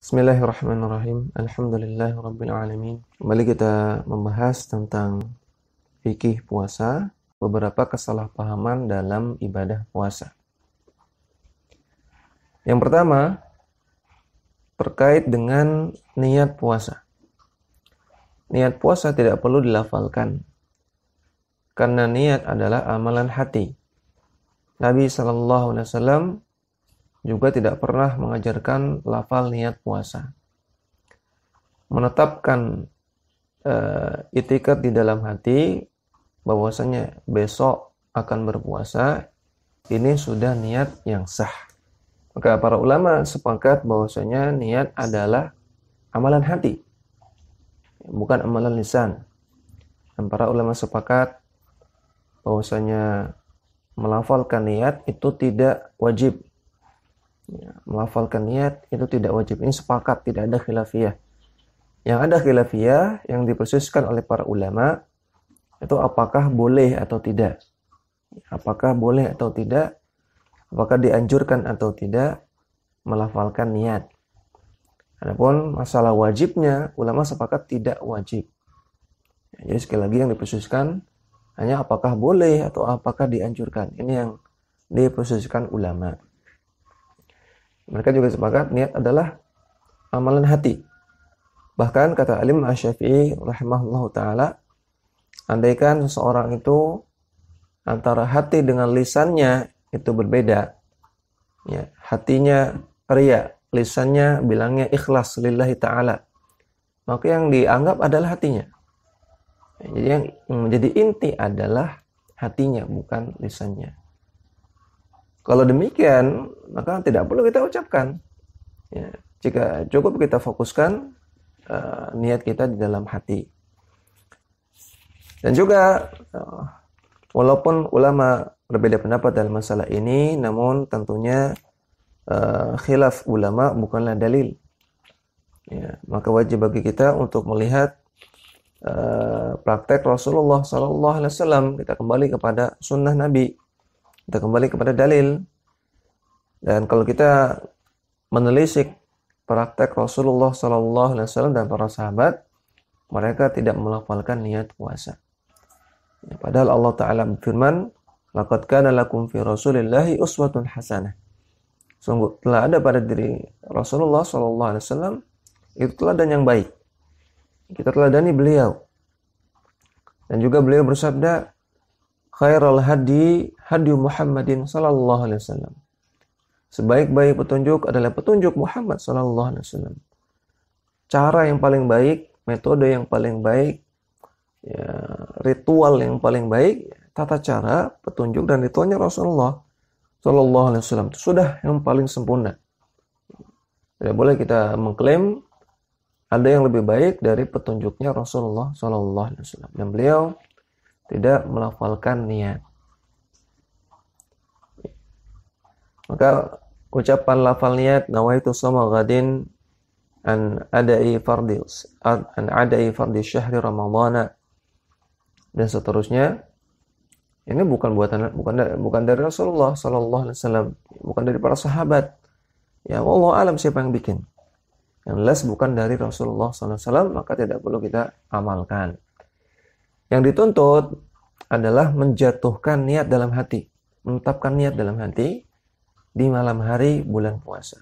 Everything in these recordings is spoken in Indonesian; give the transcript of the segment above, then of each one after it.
Bismillahirrahmanirrahim. Alhamdulillahirabbil alamin. Kembali kita membahas tentang fikih puasa, beberapa kesalahpahaman dalam ibadah puasa. Yang pertama, terkait dengan niat puasa. Niat puasa tidak perlu dilafalkan, karena niat adalah amalan hati. Nabi SAW juga tidak pernah mengajarkan lafal niat puasa. Menetapkan itikad di dalam hati bahwasanya besok akan berpuasa, ini sudah niat yang sah. Maka para ulama sepakat bahwasanya niat adalah amalan hati, bukan amalan lisan. Dan para ulama sepakat bahwasanya melafalkan niat itu tidak wajib. Melafalkan niat itu tidak wajib. Ini sepakat, tidak ada khilafiyah. Yang ada khilafiyah yang diperselisihkan oleh para ulama itu apakah boleh atau tidak. Apakah boleh atau tidak, apakah dianjurkan atau tidak melafalkan niat. Adapun masalah wajibnya, ulama sepakat tidak wajib. Jadi sekali lagi yang diperselisihkan hanya apakah boleh atau apakah dianjurkan. Ini yang diperselisihkan ulama. Mereka juga sepakat niat adalah amalan hati. Bahkan kata Alim Asy-Syafi'i rahimahullahu taala, andaikan seseorang itu antara hati dengan lisannya itu berbeda, ya, hatinya riya, lisannya bilangnya ikhlas lillahi taala, maka yang dianggap adalah hatinya. Jadi yang menjadi inti adalah hatinya, bukan lisannya. Kalau demikian, maka tidak perlu kita ucapkan. Ya, jika cukup kita fokuskan niat kita di dalam hati. Dan juga, walaupun ulama berbeda pendapat dalam masalah ini, namun tentunya khilaf ulama bukanlah dalil. Ya, maka wajib bagi kita untuk melihat praktek Rasulullah SAW. Kita kembali kepada sunnah Nabi. Kita kembali kepada dalil. Dan kalau kita menelisik praktek Rasulullah SAW dan para sahabat, mereka tidak melafalkan niat puasa. Ya, padahal Allah Ta'ala berfirman, "Laqad kana lakum fi Rasulillahi uswatun hasanah." Sungguh telah ada pada diri Rasulullah SAW itu teladan yang baik. Kita teladani beliau. Dan juga beliau bersabda, "Khairul hadi Muhammadin sallallahu alaihi wasallam." Sebaik-baik petunjuk adalah petunjuk Muhammad sallallahu alaihi wasallam. Cara yang paling baik, metode yang paling baik, ya, ritual yang paling baik, tata cara, petunjuk dan ritualnya Rasulullah sallallahu alaihi wasallam. Itu sudah yang paling sempurna. Tidak boleh kita mengklaim ada yang lebih baik dari petunjuknya Rasulullah sallallahu alaihi wasallam. Dan beliau tidak melafalkan niat. Maka ucapan lafal niat nawaitu shoma ghadin an adai fardi syahri ramadhana dan seterusnya, ini bukan dari Rasulullah sallallahu alaihi wasallam, bukan dari para sahabat. Ya wallahu alam siapa yang bikin. Yang jelas bukan dari Rasulullah sallallahu alaihi wasallam, maka tidak perlu kita amalkan. Yang dituntut adalah menjatuhkan niat dalam hati, menetapkan niat dalam hati di malam hari bulan puasa.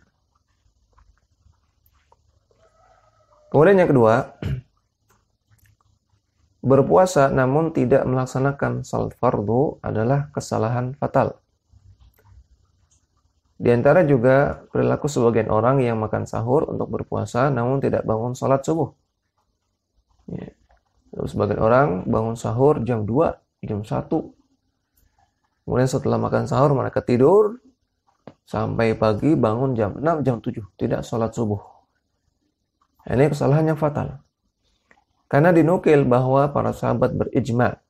Kemudian yang kedua, berpuasa namun tidak melaksanakan salat fardu adalah kesalahan fatal. Di antara juga perilaku sebagian orang yang makan sahur untuk berpuasa namun tidak bangun salat subuh. Ya. Lalu sebagian orang bangun sahur jam 2, jam 1. Kemudian setelah makan sahur mereka tidur sampai pagi, bangun jam 6, jam 7. Tidak sholat subuh. Ini kesalahan yang fatal. Karena dinukil bahwa para sahabat berijma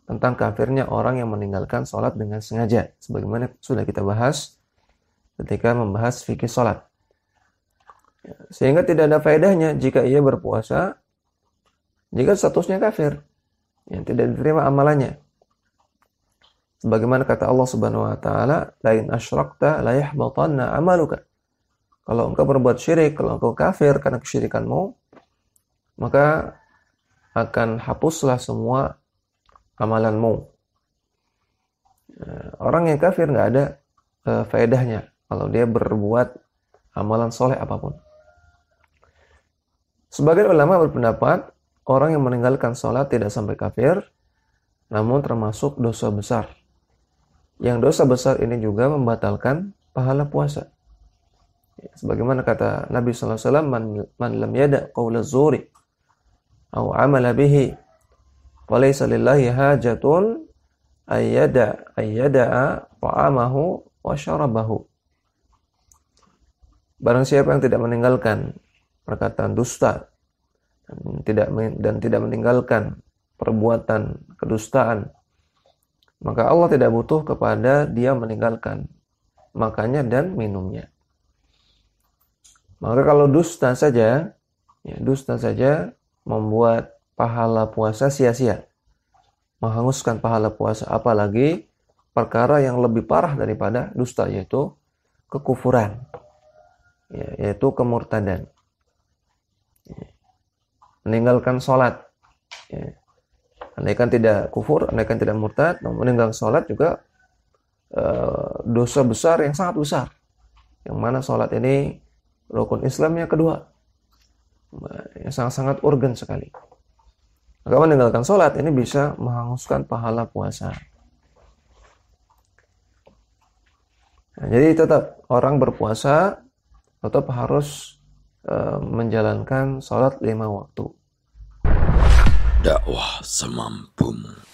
tentang kafirnya orang yang meninggalkan sholat dengan sengaja. Sebagaimana sudah kita bahas ketika membahas fikih sholat. Sehingga tidak ada faedahnya jika ia berpuasa jika statusnya kafir, yang tidak diterima amalannya. Sebagaimana kata Allah Subhanahu wa taala, "La in asyrakta la yahbatanna amaluka." Kalau engkau berbuat syirik, kalau engkau kafir karena kesyirikanmu, maka akan hapuslah semua amalanmu. Orang yang kafir nggak ada faedahnya kalau dia berbuat amalan soleh apapun. Sebagian ulama berpendapat orang yang meninggalkan sholat tidak sampai kafir, namun termasuk dosa besar. Yang dosa besar ini juga membatalkan pahala puasa. Sebagaimana kata Nabi SAW, man lam yada qawla zuri aw amala bihi falaysa lillahi hajatun ayyada'a ta'amahu wa syarabahu. Barang siapa yang tidak meninggalkan perkataan dusta dan tidak meninggalkan perbuatan kedustaan, maka Allah tidak butuh kepada dia meninggalkan makannya dan minumnya. Maka kalau dusta saja membuat pahala puasa sia-sia, menghanguskan pahala puasa, apalagi perkara yang lebih parah daripada dusta, yaitu kekufuran, yaitu kemurtadan, meninggalkan sholat. Andaikan tidak kufur, andaikan tidak murtad, namun meninggalkan sholat juga dosa besar yang sangat besar, yang mana sholat ini rukun Islam yang kedua, yang sangat-sangat urgen sekali. Maka meninggalkan sholat ini bisa menghanguskan pahala puasa. Nah, jadi tetap orang berpuasa tetap harus menjalankan sholat 5 waktu. Dakwah semampumu.